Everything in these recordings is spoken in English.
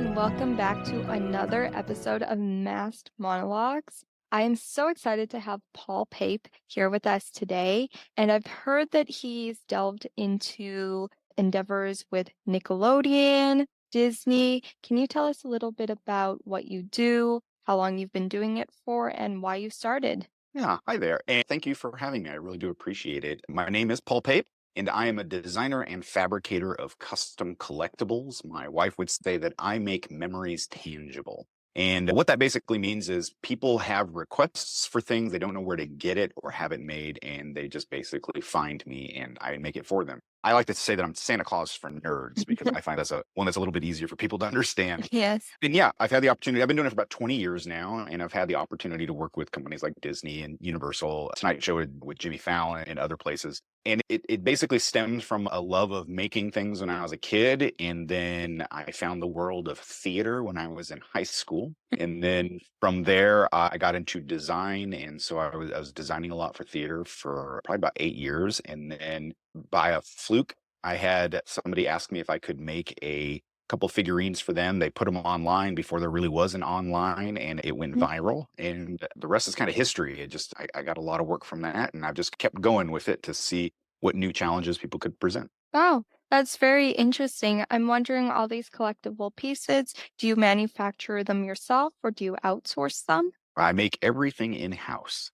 and welcome back to another episode of Masked Monologues. I am so excited to have Paul Pape here with us today, and I've heard that he's delved into endeavors with Nickelodeon, Disney. Can you tell us a little bit about what you do, how long you've been doing it for, and why you started? Yeah, hi there. And thank you for having me. I really do appreciate it. My name is Paul Pape, and I am a designer and fabricator of custom collectibles. My wife would say that I make memories tangible. And what that basically means is people have requests for things, they don't know where to get it or have it made, and they just basically find me and I make it for them. I like to say that I'm Santa Claus for nerds because I find that's one that's a little bit easier for people to understand. Yes. And yeah, I've had the opportunity. I've been doing it for about 20 years now, and I've had the opportunity to work with companies like Disney and Universal, Tonight Show with Jimmy Fallon and other places. And it basically stems from a love of making things when I was a kid. And then I found the world of theater when I was in high school. And then from there, I got into design. And so I was designing a lot for theater for probably about 8 years. And then by a fluke, I had somebody ask me if I could make a couple figurines for them. They put them online before there really was an online, and it went viral. And the rest is kind of history. I got a lot of work from that, and I've just kept going with it to see what new challenges people could present. Wow, that's very interesting. I'm wondering all these collectible pieces, do you manufacture them yourself or do you outsource them? I make everything in house.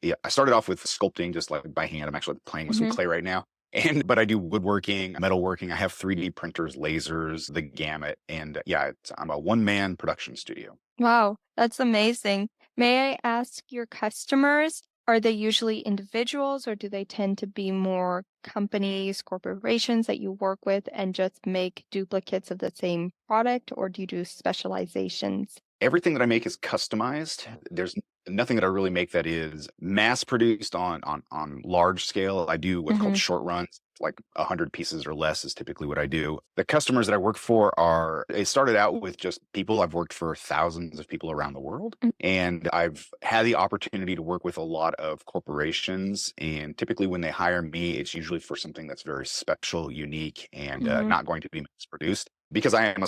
Yeah, I started off with sculpting just like by hand. I'm actually playing with some Mhm. clay right now. But I do woodworking, metalworking. I have 3D printers, lasers, the gamut. And yeah, I'm a one man production studio. Wow, that's amazing. May I ask your customers, are they usually individuals or do they tend to be more companies, corporations that you work with and just make duplicates of the same product, or do you do specializations? Everything that I make is customized. There's nothing that I really make that is mass produced on large scale. I do what's called Mhm. short runs, like 100 pieces or less is typically what I do. The customers that I work for are it started out with just people. I've worked for thousands of people around the world, Mm. and I've had the opportunity to work with a lot of corporations. And typically, when they hire me, it's usually for something that's very special, unique, and Mhm. not going to be mass produced because I am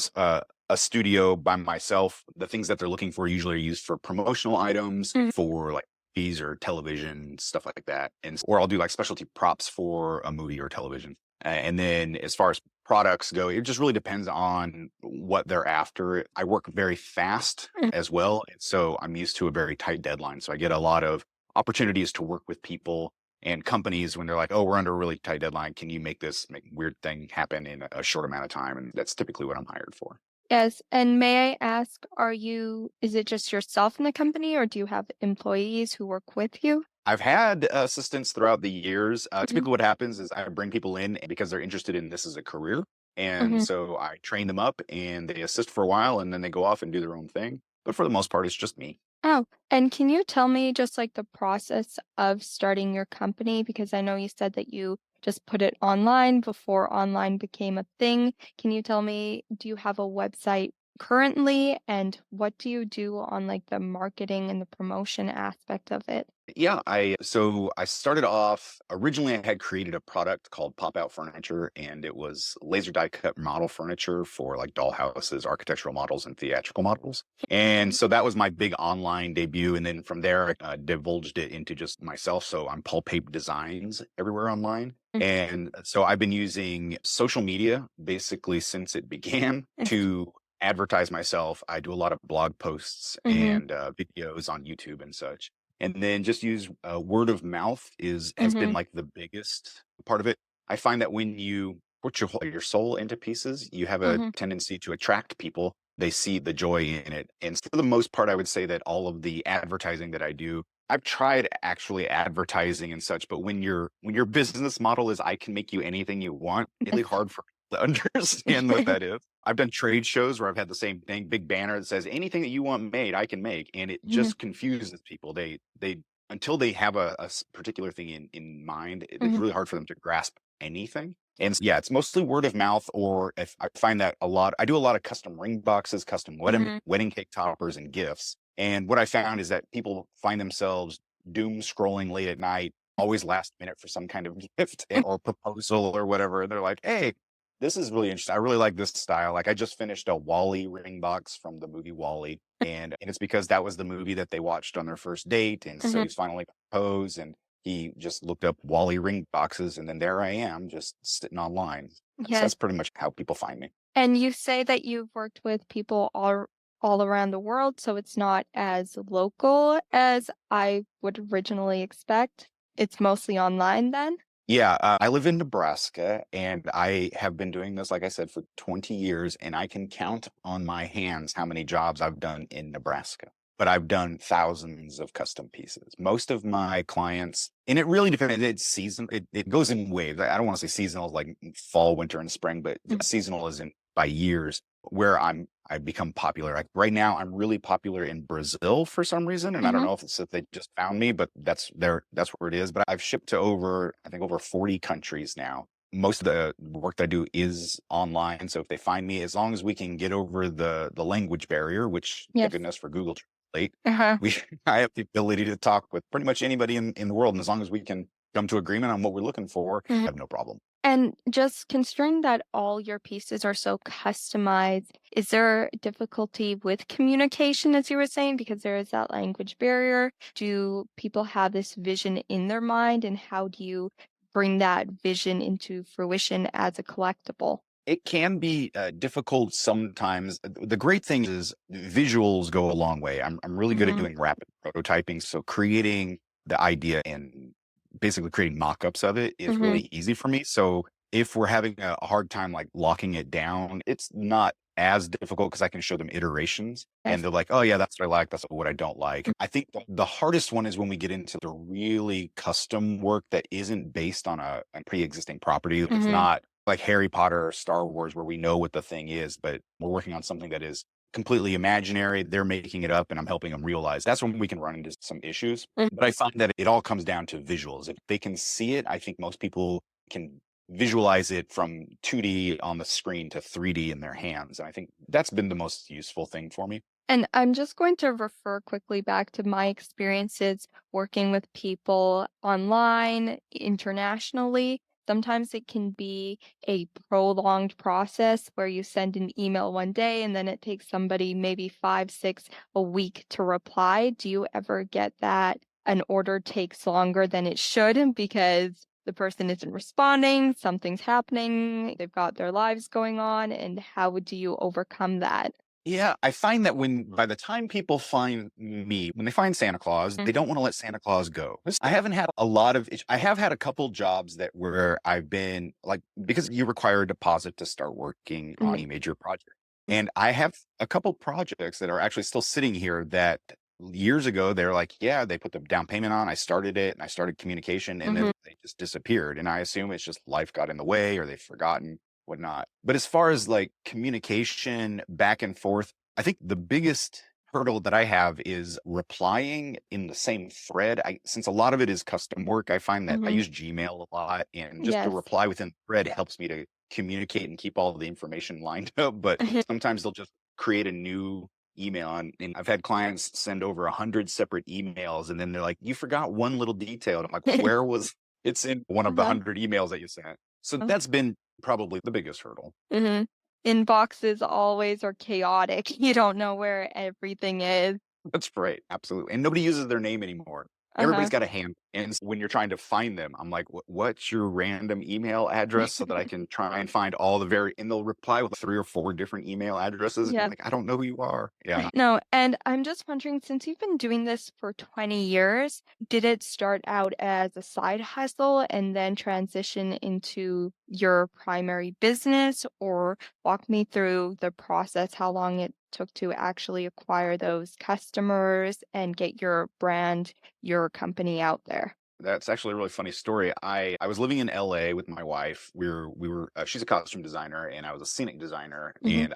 a studio by myself. The things that they're looking for usually are used for promotional items, Mhm. for like movies or television, stuff like that. Or I'll do like specialty props for a movie or television. And then as far as products go, it just really depends on what they're after. I work very fast Mm. as well. And so I'm used to a very tight deadline. So I get a lot of opportunities to work with people and companies when they're like, "Oh, we're under a really tight deadline. Can you make weird thing happen in a short amount of time?" And that's typically what I'm hired for. Yes, and may I ask, is it just yourself in the company or do you have employees who work with you? I've had assistants throughout the years. Mhm. Typically, what happens is I bring people in because they're interested in this as a career. And Mhm. so I train them up and they assist for a while and then they go off and do their own thing. But for the most part, it's just me. Oh, and can you tell me just like the process of starting your company? Because I know you said that you just put it online before online became a thing. Can you tell me, do you have a website currently? And what do you do on like the marketing and the promotion aspect of it? Yeah, I started off originally I had created a product called Pop Out Furniture, and it was laser die cut model furniture for like doll houses, architectural models, and theatrical models. And Mhm. so that was my big online debut. And then from there, I divulged it into just myself. So I'm Paul Pape Designs everywhere online. And so I've been using social media basically since it began to advertise myself. I do a lot of blog posts Mhm. and videos on YouTube and such, and then just use word of mouth is has been Mhm. like the biggest part of it. I find that when you put your soul into pieces, you have a Mhm. tendency to attract people. They see the joy in it, and for the most part, I would say that all of the advertising that I do, I've tried actually advertising and such, but when your business model is I can make you anything you want, it's really hard for people to understand what that is. I've done trade shows where I've had the same thing, big banner that says anything that you want made, I can make. And it Mhm. just confuses people. They until they have a particular thing in mind, it's Mhm. really hard for them to grasp anything. And yeah, it's mostly word of mouth, or if I find that a lot, I do a lot of custom ring boxes, custom Mhm. wedding cake toppers, and gifts. And what I found is that people find themselves doom scrolling late at night, always last minute for some kind of gift or proposal or whatever. And they're like, "Hey, This is really interesting. I really like this style. Like I just finished a Wally ring box from the movie Wally, and it's because that was the movie that they watched on their first date, and so Mhm. he's finally proposed, and he just looked up Wally ring boxes, and then there I am, just sitting online. That's Yes. pretty much how people find me. And you say that you've worked with people all around the world, so it's not as local as I would originally expect. It's mostly online then? Yeah, I live in Nebraska, and I have been doing this, like I said, for 20 years, and I can count on my hands how many jobs I've done in Nebraska. But I've done thousands of custom pieces. Most of my clients, and it really depends. It's season. It goes in waves. I don't want to say seasonal, like fall, winter, and spring, but Mhm. seasonal is in by years where I've become popular. Like right now, I'm really popular in Brazil for some reason, and I don't Mhm. know if it's that they just found me, but that's where it is. But I've shipped to over I think over 40 countries now. Most of the work that I do is online, so if they find me, as long as we can get over the language barrier, which thank Yes. goodness for Google Translate, Uh-huh. we I have the ability to talk with pretty much anybody in the world, and as long as we can come to agreement on what we're looking for, I Mhm. have no problem. And just considering that all your pieces are so customized, is there difficulty with communication, as you were saying, because there is that language barrier? Do people have this vision in their mind, and how do you bring that vision into fruition as a collectible? It can be, difficult sometimes. The great thing is visuals go a long way. I'm really good at Mhm. doing rapid prototyping, so creating the idea and basically creating mock-ups of it is Mhm. really easy for me. So if we're having a hard time, like, locking it down, it's not as difficult because I can show them iterations, and Yes. they're like, "Oh, yeah, that's what I like, that's what I don't like." Mm. I think the hardest one is when we get into the really custom work that isn't based on a pre-existing property. It's Mhm. not like Harry Potter or Star Wars where we know what the thing is, but we're working on something that is completely imaginary. They're making it up and I'm helping them realize. That's when we can run into some issues. Mm. But I find that it all comes down to visuals. If they can see it, I think most people can visualize it from 2D on the screen to 3D in their hands. And I think that's been the most useful thing for me. And I'm just going to refer quickly back to my experiences working with people online, internationally. Sometimes it can be a prolonged process where you send an email one day and then it takes somebody maybe 5, 6, a week to reply. Do you ever get that an order takes longer than it should because the person isn't responding, something's happening, they've got their lives going on, and how would you overcome that? Yeah, I find that when by the time people find me, when they find Santa Claus, they don't want to let Santa Claus go. I haven't had a lot of I have had a couple jobs that where I've been like because you require a deposit to start working on Mhm. any major project. And I have a couple projects that are actually still sitting here that years ago they're like, yeah, they put the down payment on, I started it and I started communication and then Mhm. they just disappeared. And I assume it's just life got in the way or they've forgotten whatnot. But as far as like communication back and forth, I think the biggest hurdle that I have is replying in the same thread. Since a lot of it is custom work, I find that I Mhm. use Gmail a lot, and just to Yes. reply within the thread helps me to communicate and keep all of the information lined up. But sometimes they'll just create a new email, and I've had clients send over 100 separate emails, and then they're like, "You forgot one little detail." And I'm like, "Where was?" It's in one of the Uh-huh. 100 emails that you sent. So Uh, that's been probably the biggest hurdle. mhm. Inboxes always are chaotic. You don't know where everything is. That's right, absolutely, and nobody uses their name anymore. Everybody's Uh-huh. got a hand, and when you're trying to find them, I'm like, What's your random email address so that I can try and find all the very" and they'll reply with 3 or 4 different email addresses, and you're Yes. like, "I don't know who you are." Yeah. No, and I'm just wondering, since you've been doing this for 20 years, did it start out as a side hustle and then transition into your primary business? Or walk me through the process, how long it took to actually acquire those customers and get your brand, your company out there? That's actually a really funny story. I was living in LA with my wife. We were she's a costume designer and I was a scenic designer Mhm. and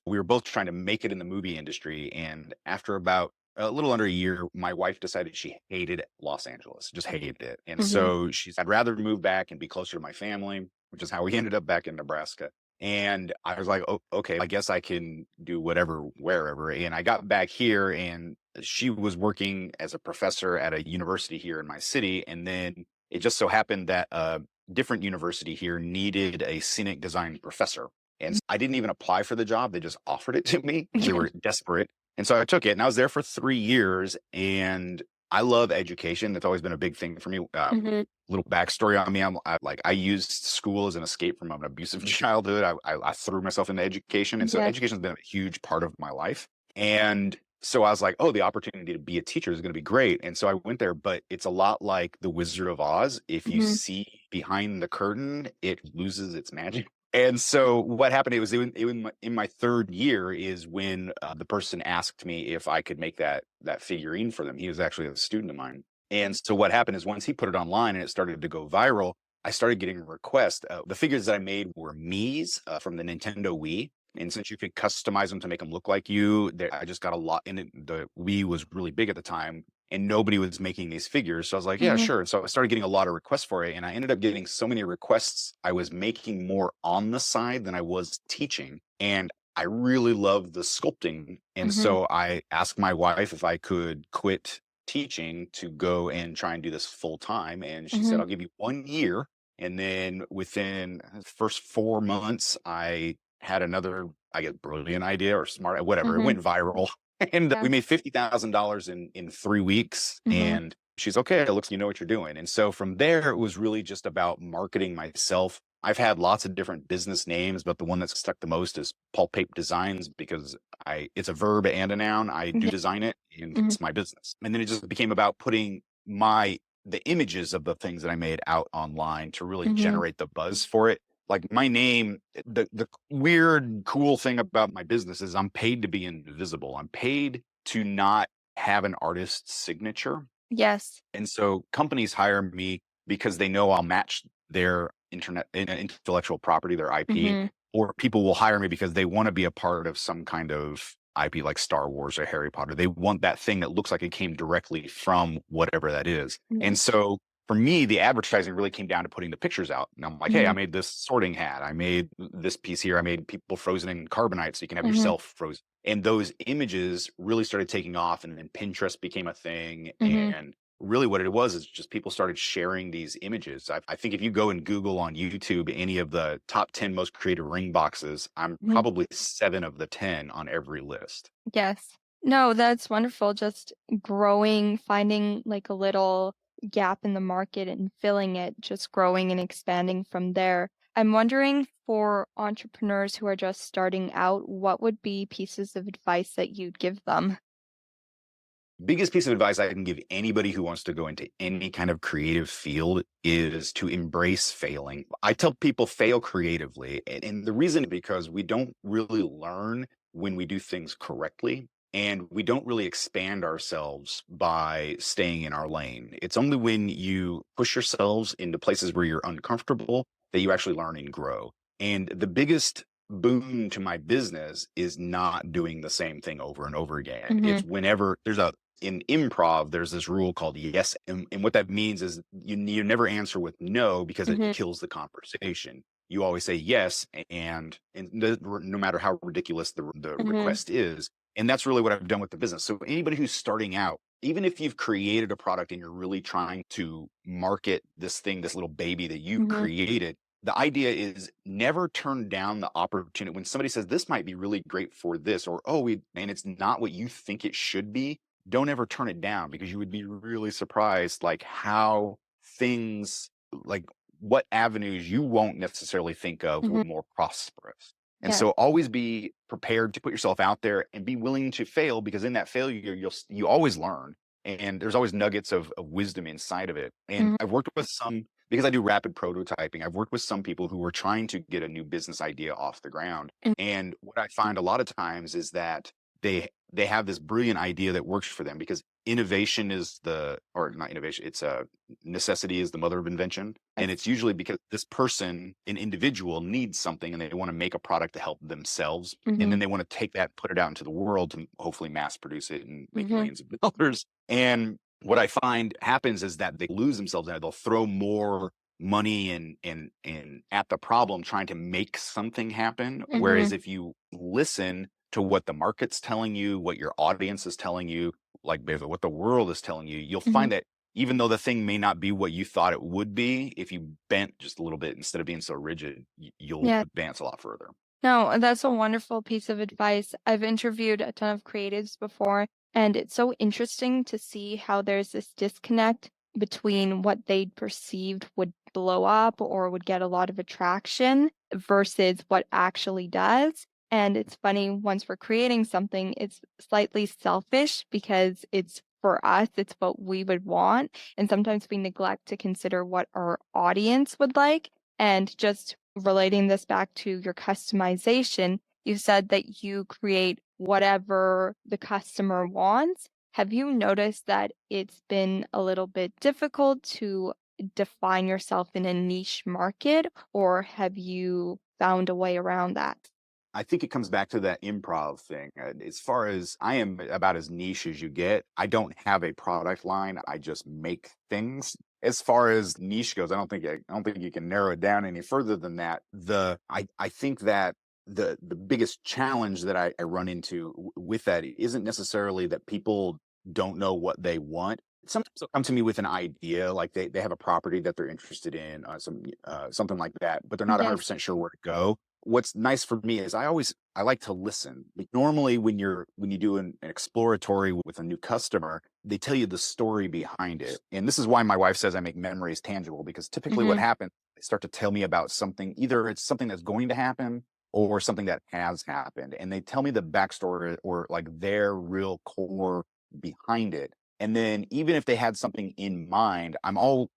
we were both trying to make it in the movie industry and after about a little under a year, my wife decided she hated Los Angeles, just hated it. And Mhm. so she's I'd rather move back and be closer to my family, which is how we ended up back in Nebraska. And I was like, oh, okay, I guess I can do whatever, wherever. And I got back here and she was working as a professor at a university here in my city. And then it just so happened that different university here needed a scenic design professor. And I didn't even apply for the job. They just offered it to me because they Yeah. were desperate. And so I took it and I was there for 3 years. And I love education. That's always been a big thing for me. Mhm. Little backstory on me. I used school as an escape from an abusive childhood. I threw myself into education. And so Yes. education has been a huge part of my life. And so I was like, oh, the opportunity to be a teacher is going to be great. And so I went there, but it's a lot like the Wizard of Oz. If you Mhm. see behind the curtain, it loses its magic. And so what happened, in my third year is when the person asked me if I could make that figurine for them. He was actually a student of mine. And so what happened is once he put it online and it started to go viral, I started getting requests. The figures that I made were Mii's from the Nintendo Wii. And since you could customize them to make them look like you, I just got a lot. And the Wii was really big at the time, and nobody was making these figures. So I was like, yeah, Mhm. sure. And so I started getting a lot of requests for it. And I ended up getting so many requests, I was making more on the side than I was teaching. And I really loved the sculpting. And Mhm. so I asked my wife if I could quit teaching to go and try and do this full time. And she said, Mhm. I'll give you 1 year. And then within the first 4 months, I had another, I guess, brilliant idea or smart, whatever. It Mhm. went viral. And we Yeah. made $50,000 in 3 weeks. Mhm. And she's okay. It looks, you know what you're doing. And so from there, it was really just about marketing myself. I've had lots of different business names, but the one that's stuck the most is Paul Pape Designs because it's a verb and a noun. I do Yeah. design it and Mhm. it's my business. And then it just became about putting the images of the things that I made out online to really Mhm. generate the buzz for it. Like my name, the weird cool thing about my business is I'm paid to be invisible. I'm paid to not have an artist's signature. Yes. And so companies hire me because they know I'll match their intellectual property, their IP, Mhm. or people will hire me because they want to be a part of some kind of IP like Star Wars or Harry Potter. They want that thing that looks like it came directly from whatever that is. And Yes. so for me, the advertising really came down to putting the pictures out. And I'm like, hey, I Mhm. made this sorting hat. I made this piece here. I made people frozen in carbonite so you can have Mhm. yourself frozen. And those images really started taking off. And then Pinterest became a thing. Mhm. And really what it was is just people started sharing these images. I think if you go and Google on YouTube any of the top 10 most creative ring boxes, I'm Mhm. probably 7 of the 10 on every list. Yes. No, that's wonderful. Just growing, finding like a little gap in the market and filling it, just growing and expanding from there. I'm wondering for entrepreneurs who are just starting out, what would be pieces of advice that you'd give them? Biggest piece of advice I can give anybody who wants to go into any kind of creative field is to embrace failing. I tell people fail creatively. And the reason because we don't really learn when we do things correctly. And we don't really expand ourselves by staying in our lane. It's only when you push yourselves into places where you're uncomfortable that you actually learn and grow. And the biggest boon to my business is not doing the same thing over and over again. It's Mhm. whenever there's a in improv, there's this rule called yes. And what that means is you never answer with no because it Mhm. kills the conversation. You always say yes, and no matter how ridiculous the Mhm. request is. And that's really what I've done with the business. So anybody who's starting out, even if you've created a product and you're really trying to market this thing, this little baby that you Mhm. created, the idea is never turn down the opportunity when somebody says this might be really great for this, or and it's not what you think it should be. Don't ever turn it down because you would be really surprised like how things like what avenues you won't necessarily think of will Mhm. be more prosperous. And Yes. so always be prepared to put yourself out there and be willing to fail because in that failure you always learn and there's always nuggets of wisdom inside of it. And Mhm. I've worked with some because I do rapid prototyping. I've worked with some people who were trying to get a new business idea off the ground. Mhm. And what I find a lot of times is that they have this brilliant idea that works for them because innovation is the or not innovation, it's a necessity is the mother of invention. And Yes. it's usually because this person, an individual, needs something and they want to make a product to help themselves. And Mhm. then they want to take that, put it out into the world to hopefully mass produce it and make Mhm. millions of dollars. And what I find happens is that they lose themselves in it. They'll throw more money and at the problem trying to make something happen. Whereas Mhm. if you listen to what the market's telling you, what your audience is telling you, like basically what the world is telling you, you'll find Mhm. that even though the thing may not be what you thought it would be, if you bent just a little bit instead of being so rigid, you'll Yeah. advance a lot further. No, that's a wonderful piece of advice. I've interviewed a ton of creatives before, and it's so interesting to see how there's this disconnect between what they perceived would blow up or would get a lot of attraction versus what actually does. And it's funny, once we're creating something, it's slightly selfish because it's for us, it's what we would want. And sometimes we neglect to consider what our audience would like. And just relating this back to your customization, you said that you create whatever the customer wants. Have you noticed that it's been a little bit difficult to define yourself in a niche market, or have you found a way around that? I think it comes back to that improv thing. As far as I am about as niche as you get, I don't have a product line. I just make things. As far as niche goes, I don't think you can narrow it down any further than that. I think that the biggest challenge that I run into with that isn't necessarily that people don't know what they want. Sometimes they'll come to me with an idea, like they have a property that they're interested in, something like that, but they're not Yes. 100% sure where to go. What's nice for me is I like to listen. Like, normally when you do an exploratory with a new customer, they tell you the story behind it. And this is why my wife says I make memories tangible, because typically what Mhm. happens, they start to tell me about something, either it's something that's going to happen or something that has happened. And they tell me the backstory or like their real core behind it. And then even if they had something in mind, I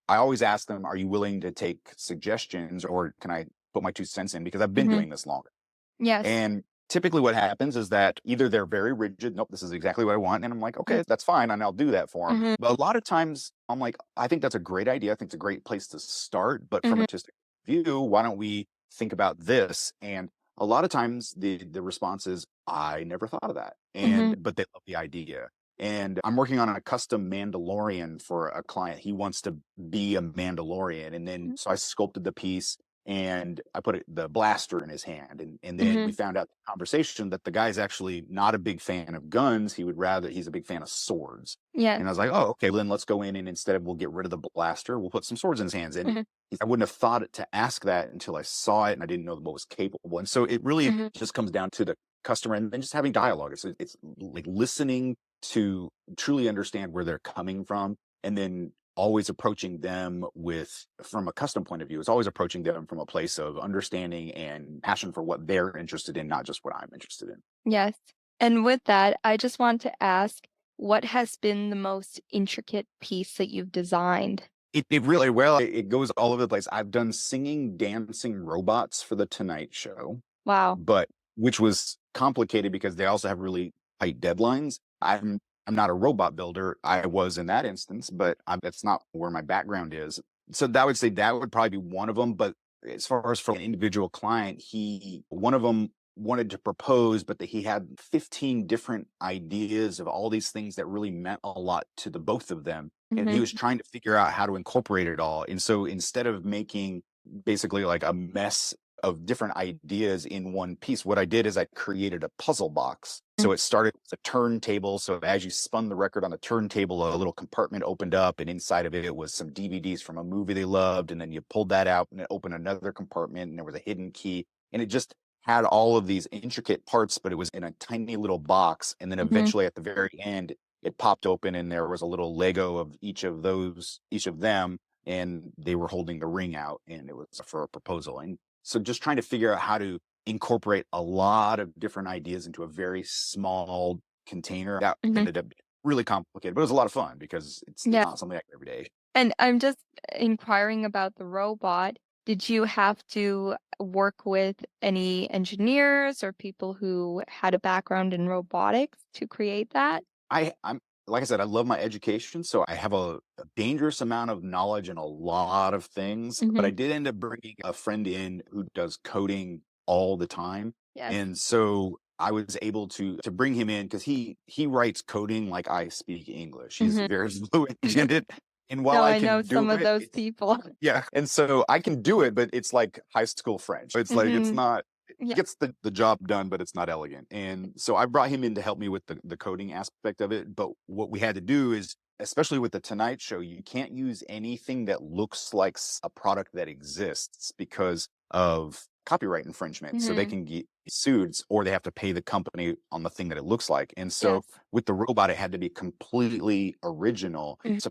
always ask them, are you willing to take suggestions, or can I put my 2 cents in, because I've been Mhm. doing this longer. Yes. And typically what happens is that either they're very rigid, nope, this is exactly what I want. And I'm like, okay, that's fine. And I'll do that for them. Mhm. But a lot of times I'm like, I think that's a great idea. I think it's a great place to start. But from Mhm. artistic view, why don't we think about this? And a lot of times the response is, I never thought of that. Mhm. But they love the idea. And I'm working on a custom Mandalorian for a client. He wants to be a Mandalorian. And then Mhm. so I sculpted the piece and I put the blaster in his hand. And then we Mhm. found out in conversation that the guy's actually not a big fan of guns. He's a big fan of swords. Yes. And I was like, oh, okay, well, then let's go in and instead of we'll get rid of the blaster, we'll put some swords in his hands. And Mhm. I wouldn't have thought it to ask that until I saw it and I didn't know what was capable. And so it really Mhm. just comes down to the customer and then just having dialogue. It's like listening to truly understand where they're coming from, and then always approaching them with from a custom point of view, it's always approaching them from a place of understanding and passion for what they're interested in, not just what I'm interested in. Yes. And with that, I just want to ask, what has been the most intricate piece that you've designed? It really well, it goes all over the place. I've done singing, dancing robots for the Tonight Show, Wow. but which was complicated because they also have really tight deadlines. I'm not a robot builder. I was in that instance, but that's not where my background is. So that would say that would probably be one of them. But as far as for an individual client, he one of them wanted to propose, but that he had 15 different ideas of all these things that really meant a lot to the both of them. And he Mhm. was trying to figure out how to incorporate it all. And so instead of making basically like a mess of different ideas in one piece, what I did is I created a puzzle box. Mm. So it started with a turntable. So as you spun the record on the turntable, a little compartment opened up, and inside of it was some DVDs from a movie they loved. And then you pulled that out, and it opened another compartment, and there was a hidden key. And it just had all of these intricate parts, but it was in a tiny little box. And then Mhm. eventually at the very end, it popped open, and there was a little Lego of each of them, and they were holding the ring out, and it was for a proposal. And so just trying to figure out how to incorporate a lot of different ideas into a very small container, that Mhm. ended up being really complicated, but it was a lot of fun because it's Yeah. not something I do every day. And I'm just inquiring about the robot. Did you have to work with any engineers or people who had a background in robotics to create that? I'm like I said, I love my education, so I have a dangerous amount of knowledge in a lot of things, but I Mhm. did end up bringing a friend in who does coding all the time. Yes. And so I was able to bring him in because he writes coding like I speak English. He's Mhm. very fluent in it. And while No, I I know can do some of it, those people. yeah. And so I can do it, but it's like high school French. It's like it's Mhm. not it Yeah. gets the job done, but it's not elegant. And so I brought him in to help me with the coding aspect of it. But what we had to do is especially with the Tonight Show, you can't use anything that looks like a product that exists because of copyright infringement. So they Mhm. can get sued or they have to pay the company on the thing that it looks like. And so Yes. with the robot, it had to be completely original. Mhm. So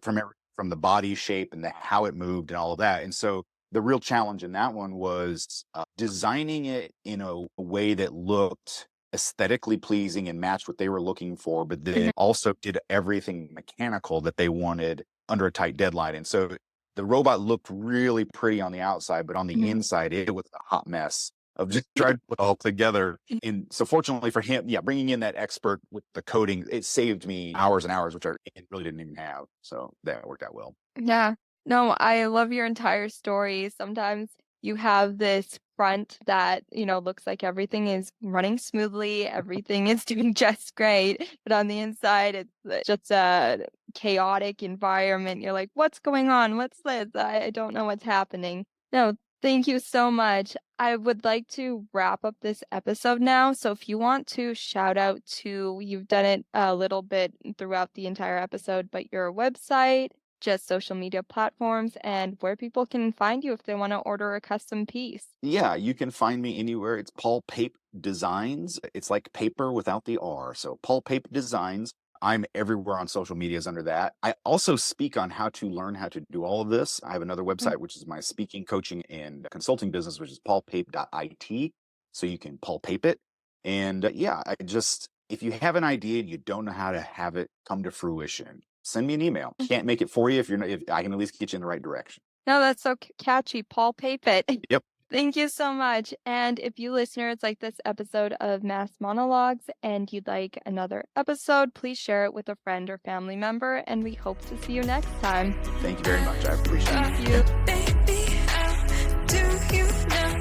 from the body shape and how it moved and all of that. And so the real challenge in that one was designing it in a way that looked aesthetically pleasing and matched what they were looking for, but then Mhm. also did everything mechanical that they wanted under a tight deadline. And so the robot looked really pretty on the outside, but on the Mhm. inside, it was a hot mess of just trying to put it all together. And so fortunately for him, yeah, bringing in that expert with the coding, it saved me hours and hours, which I really didn't even have. So that worked out well. Yeah. No, I love your entire story. Sometimes you have this front that, looks like everything is running smoothly, everything is doing just great, but on the inside, it's just a chaotic environment. You're like, "What's going on? What's this? I don't know what's happening." No, thank you so much. I would like to wrap up this episode now. So if you want to shout out to, you've done it a little bit throughout the entire episode, but your website, just social media platforms, and where people can find you if they want to order a custom piece. Yeah, you can find me anywhere. It's Paul Pape Designs. It's like paper without the R. So Paul Pape Designs. I'm everywhere on social medias under that. I also speak on how to learn how to do all of this. I have another Mm. website, which is my speaking, coaching, and consulting business, which is paulpape.it. So you can Paul Pape it. And yeah, if you have an idea and you don't know how to have it come to fruition, send me an email. Can't make it for you if you're not, if I can at least get you in the right direction. No, that's so catchy. Paul Pape. Yep. Thank you so much. And if you listeners like this episode of Mass Monologues and you'd like another episode, please share it with a friend or family member. And we hope to see you next time. Thank you very much. I appreciate it. Thank you. Baby, how do you know?